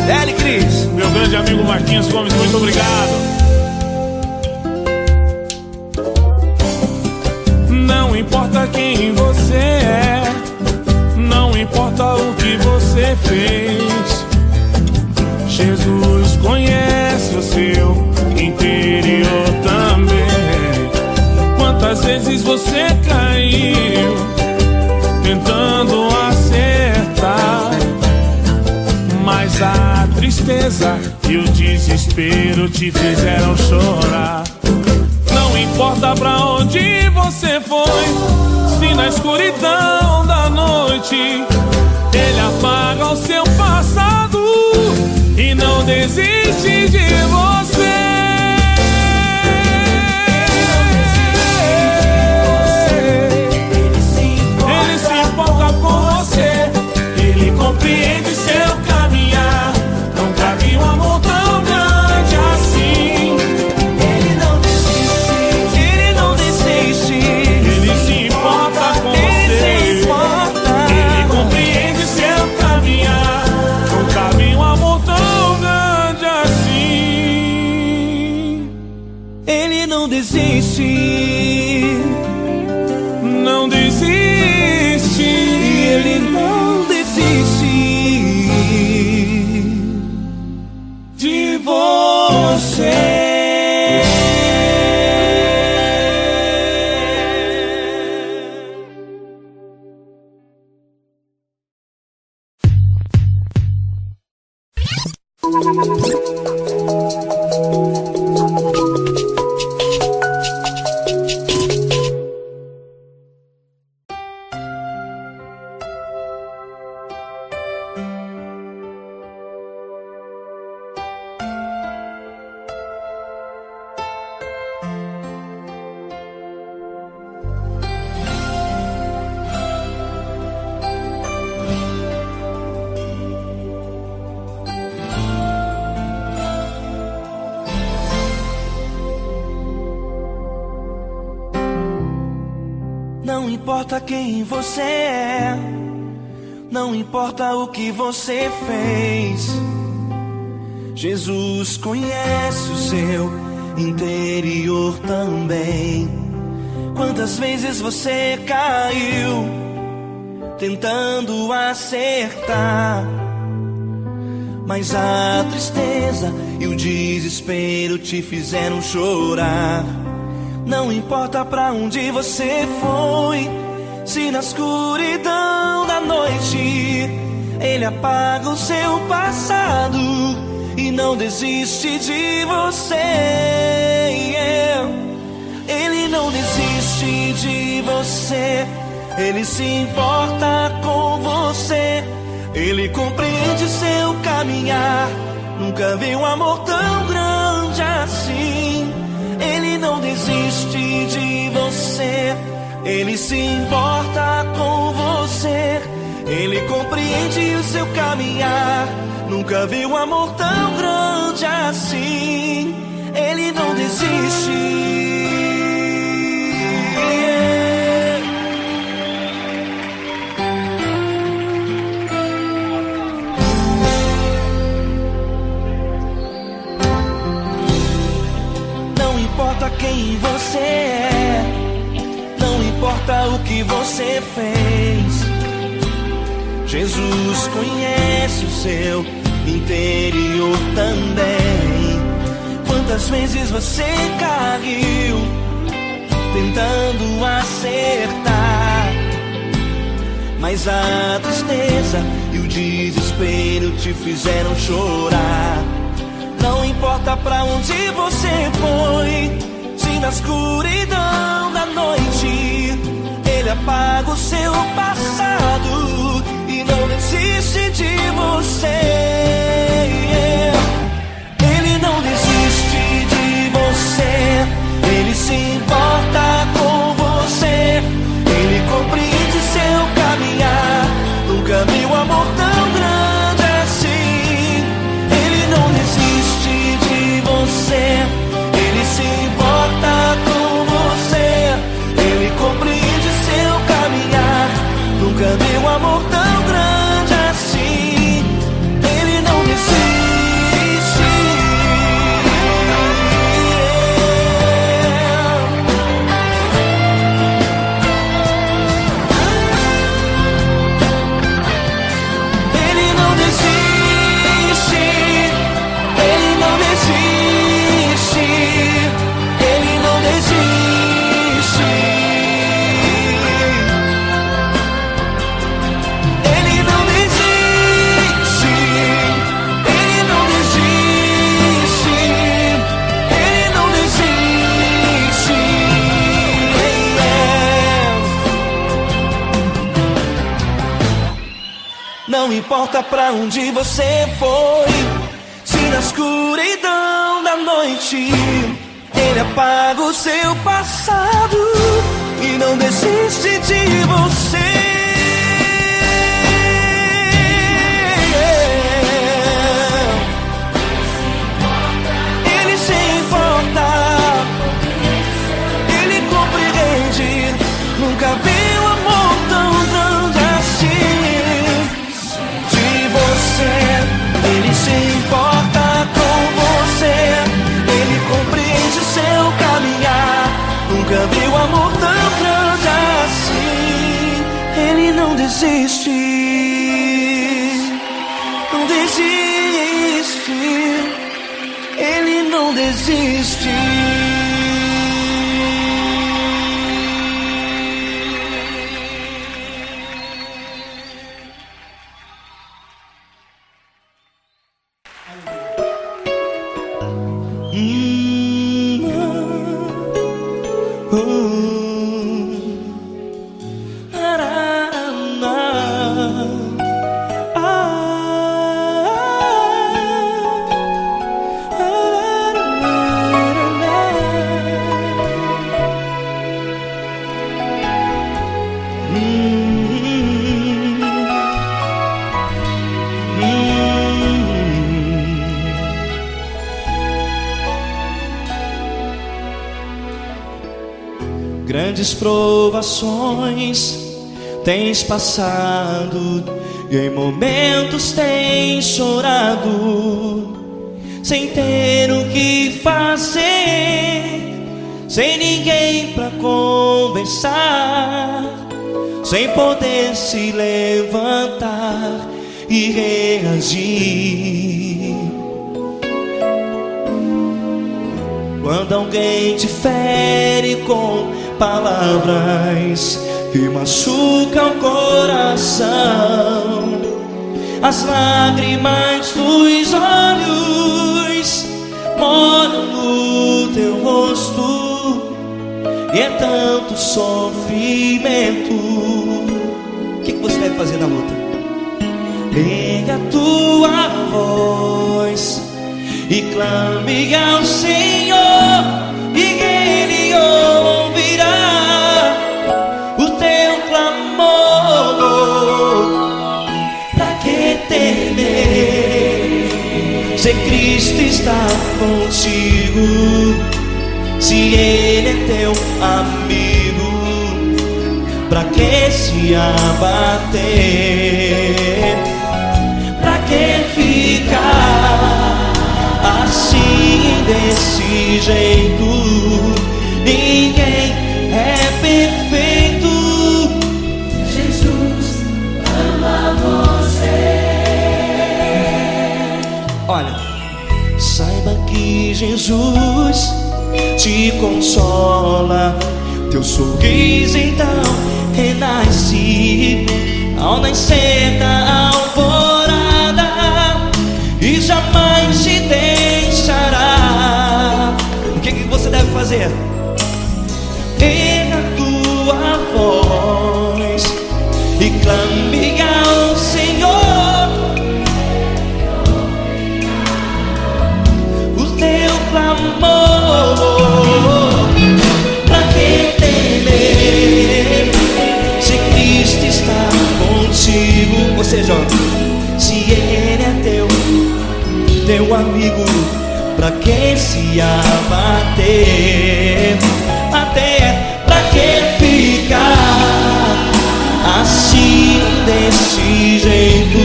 L. Cris. Meu grande amigo Marquinhos Gomes, muito obrigado. Não importa quem você é, não importa o que você fez, Jesus conhece o seu interior também. Quantas vezes você caiu tentando acertar, mas a tristeza e o desespero te fizeram chorar. Não importa pra onde você foi, se na escuridão da noite Ele apaga o seu passado e não desiste de você. Ele se importa com você, Ele compreende seu caminhar. Nunca vi um amor tão grande assim. Ele não desiste, Ele não desiste. Ele se importa com você, Ele compreende seu caminhar. Nunca vi um amor tão grande assim. Não importa quem você é, não importa o que você fez, Jesus conhece o seu interior também. Quantas vezes você caiu tentando acertar, mas a tristeza e o desespero te fizeram chorar. Não importa pra onde você foi, se na escuridão da noite Ele apaga o seu passado e não desiste de você. Ele não desiste de você, Ele se importa com você, Ele compreende seu caminhar. Nunca vi um amor tão grande assim. Ele não desiste de você, Ele se importa com você, Ele compreende o seu caminhar. Nunca vi um amor tão grande assim. Ele não desiste. Não importa quem você é, não importa o que você fez, Jesus conhece o seu interior também. Quantas vezes você caiu tentando acertar, mas a tristeza e o desespero te fizeram chorar. Não importa pra onde você foi, se na escuridão da noite Ele apaga o seu passado e não desiste de você. Ele não desiste de você, Ele se importa com você, Ele compreende seu caminhar. Nunca vi um amor tão grande assim. Ele não desiste de você, Ele se importa com você, Ele compreende seu caminhar. Nunca vi um amor tão grande assim. Ele não desiste. Ele não desiste. Ele não desiste. Ele não desiste. Ele não desiste. Ele não desiste. Ele não desiste. Não importa pra onde você foi, se na escuridão da noite Ele apaga o seu passado e não desiste de você. Ele se importa, Ele compreende. Nunca vi um amor tão grande assim. De você, Ele se importa com você, Ele compreende seu caminhar. Nunca vi um amor tão grande assim. Ele não desiste, não desiste. Ele não desiste. Grande grandes provações tens passado, e em momentos tens chorado, sem ter o que fazer, sem ninguém pra conversar, sem poder se levantar e reagir. Quando alguém te fere com palavras que machucam o coração, as lágrimas dos olhos molham no teu rosto, e é tanto sofrimento. O que você deve fazer na luta? Pega a tua voz e clame ao Senhor, e Ele ouvirá o teu clamor. Pra que temer, se Cristo está contigo, se Ele é teu amigo? Pra que se abater? Pra que ficar assim, desse jeito? Ninguém é perfeito. Jesus ama você. Olha, saiba que Jesus te consola, teu sorriso então renasce ao nascer da alvorada, e jamais te deixará. O que você deve fazer? Erga a tua voz e clame ao Senhor, o teu clamor. Pra que temer, se Cristo está contigo? Ou seja, se Ele é teu amigo, pra que se abater? Até pra que ficar assim, desse jeito?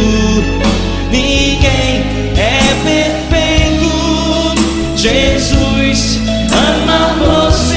Ninguém é perfeito. Jesus ama você.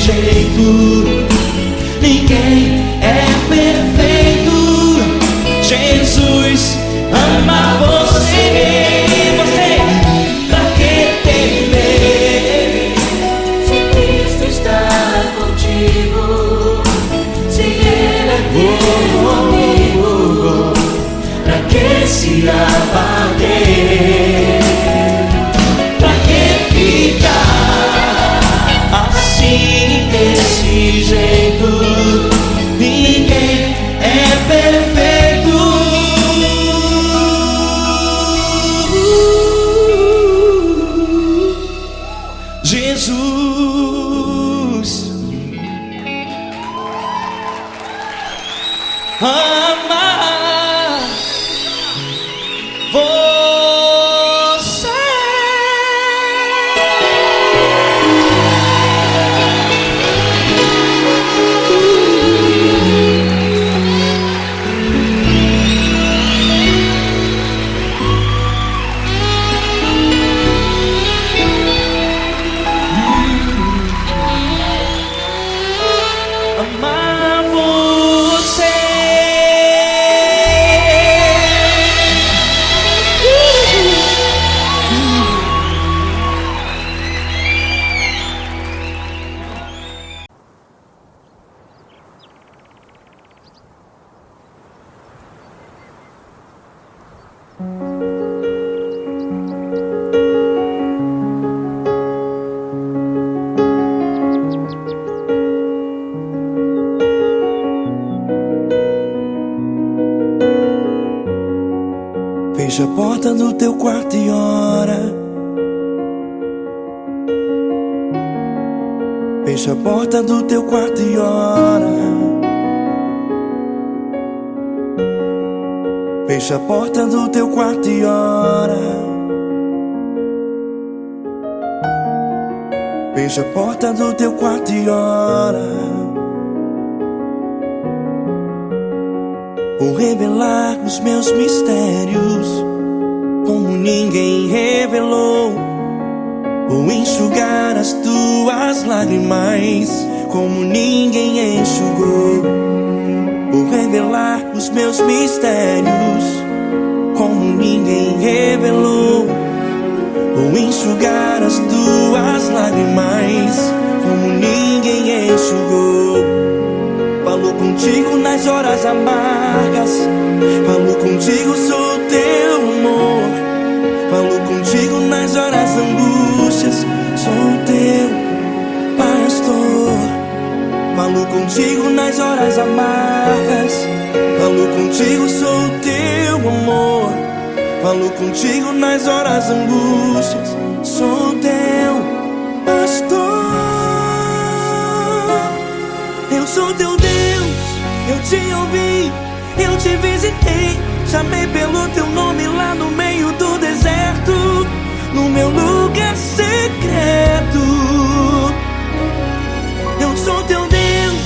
Jeito, ninguém é perfeito. Jesus ama você. Você, pra que temer, Se Cristo está contigo, se Ele é teu amigo, pra que se abater? Pra que ficar assim, desse jeito? porta do teu quarto e ora. Fecha a porta do teu quarto e ora. Fecha a porta do teu quarto e ora. Fecha a porta do teu quarto e ora. Vou revelar os meus mistérios como ninguém revelou. Vou enxugar as tuas lágrimas como ninguém enxugou. Vou revelar os meus mistérios como ninguém revelou. Vou enxugar as tuas lágrimas como ninguém enxugou. Falo contigo nas horas amargas, falo contigo, sou teu amor. Falo contigo nas horas angústias, sou teu pastor. Falo contigo nas horas amargas, falo contigo, sou teu amor. Falo contigo nas horas angústias, sou teu pastor. Eu sou teu Deus, eu te ouvi, eu te visitei. Chamei pelo teu nome lá no meio do deserto, no meu lugar secreto. Eu sou teu Deus,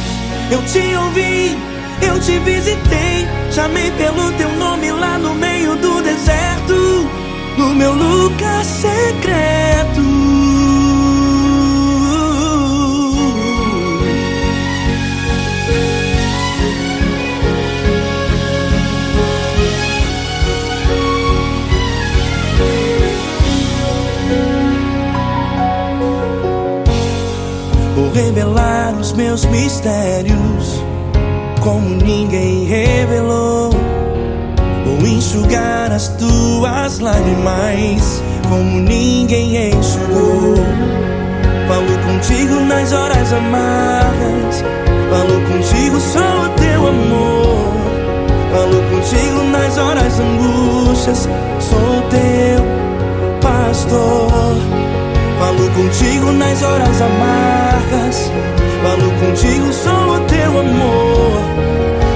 eu te ouvi, eu te visitei. Chamei pelo teu nome lá no meio do deserto, no meu lugar secreto. Vou revelar os meus mistérios como ninguém revelou. Vou enxugar as tuas lágrimas como ninguém enxugou. Falo contigo nas horas amargas, falo contigo, sou teu amor. Falo contigo nas horas angústias, sou teu pastor. Falo contigo nas horas amargas, falo contigo, sou teu amor.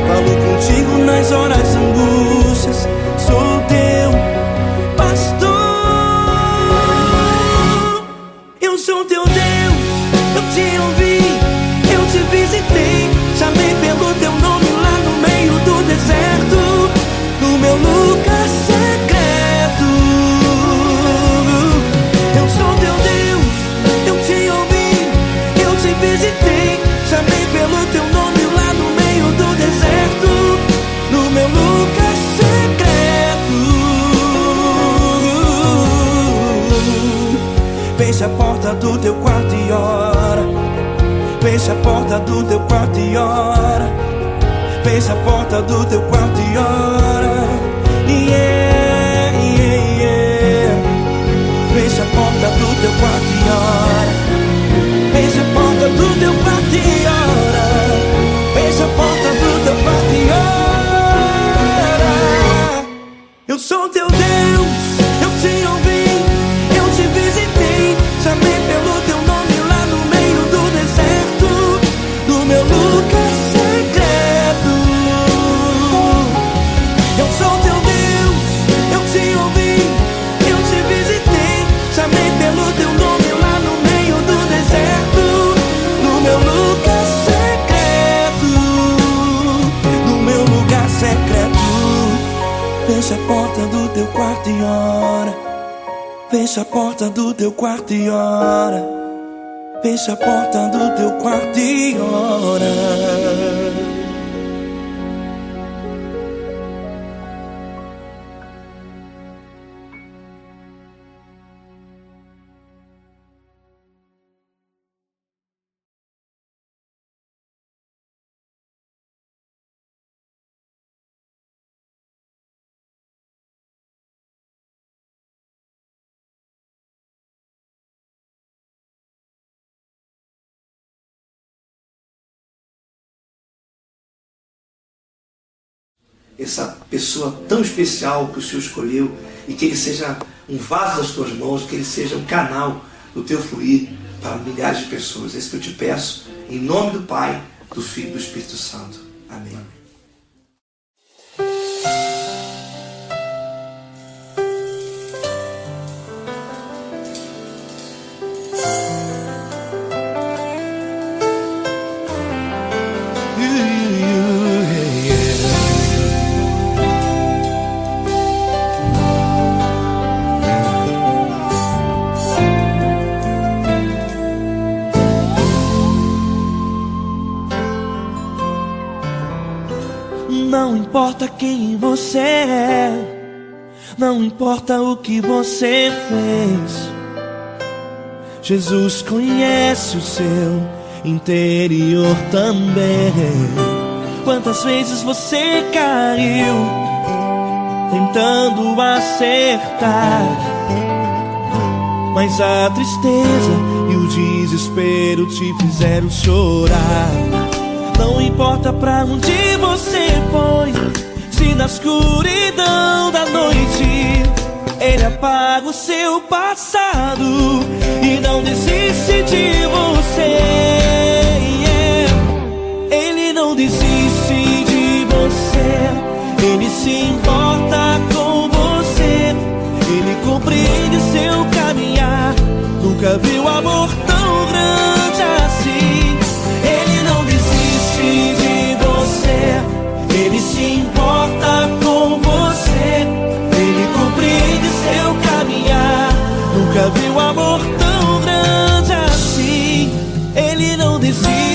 Falo contigo nas horas angústias, sou teu pastor. Eu sou teu Deus, eu te ouvi, eu te visitei. Chamei pelo teu nome lá no meio do deserto, no meu lugar secreto. Eu sou teu Deus, eu te ouvi, eu te visitei. Chamei pelo teu nome lá no meio do deserto, no meu lugar secreto. Fecha a porta do teu quarto e ora. Fecha a porta do teu quarto e ora. Fecha a porta do teu quarto e ora. Yeah, yeah, yeah. Fecha a porta do teu quarto e ora. Fecha a porta do teu quarto e ora. Fecha a porta do teu quarto e ora. Eu sou teu Deus, eu te ouvi, eu te visitei. Chamei pelo teu nome lá no meio do deserto, no meu lugar secreto. Eu sou teu Deus, eu te ouvi, eu te visitei. Chamei pelo teu nome lá no meio do deserto, no meu lugar secreto, no meu lugar secreto. Fecha a porta do teu quarto e ora. Fecha a porta do teu quarto e ora. Fecha a porta do teu quarto e ora. essa pessoa tão especial que o Senhor escolheu e que ele seja um vaso das tuas mãos, que ele seja um canal do teu fluir para milhares de pessoas. É isso que eu te peço, em nome do Pai, do Filho e do Espírito Santo. Amém. Não importa quem você é, não importa o que você fez, Jesus conhece o seu interior também. Quantas vezes você caiu tentando acertar, mas a tristeza e o desespero te fizeram chorar. Não importa pra onde você foi, se na escuridão da noite Ele apaga o seu passado e não desiste de você. Ele não desiste de você, Ele se importa com você, Ele compreende seu caminhar. Nunca viu amor tão grande assim. Ele não desiste de você, Ele se importa com você, Ele compreende seu caminhar. Nunca viu amor tão grande assim. Ele não desiste.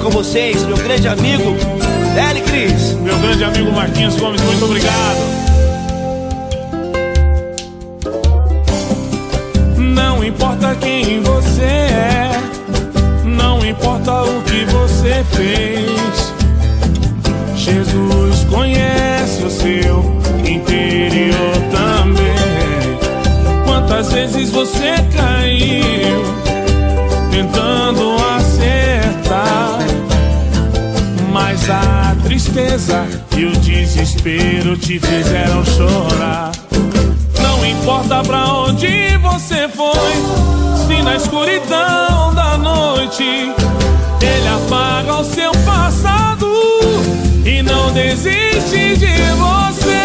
Com vocês, meu grande amigo L. Cris. Meu grande amigo Marquinhos Gomes, muito obrigado. Não importa quem você é, não importa o que você fez, Jesus conhece o seu interior também. Quantas vezes você caiu tentando acertar, mas a tristeza e o desespero te fizeram chorar. Não importa pra onde você foi, se na escuridão da noite Ele apaga o seu passado e não desiste de você.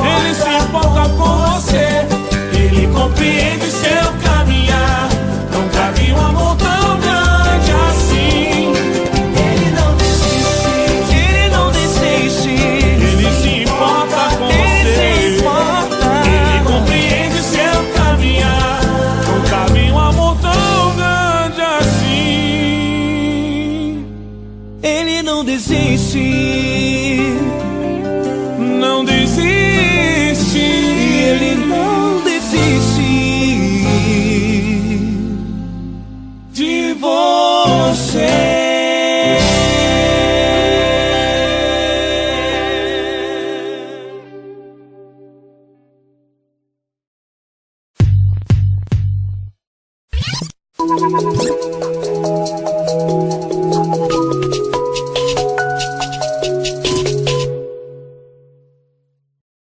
Ele se importa com você, Ele compreende seu caminhar. Nunca vi um amor tão grande assim. Ele não desiste, Ele não desiste. Ele se importa com você, Ele compreende seu caminhar. Nunca vi um amor tão grande assim. Ele não desiste, não desiste. Ele não desiste.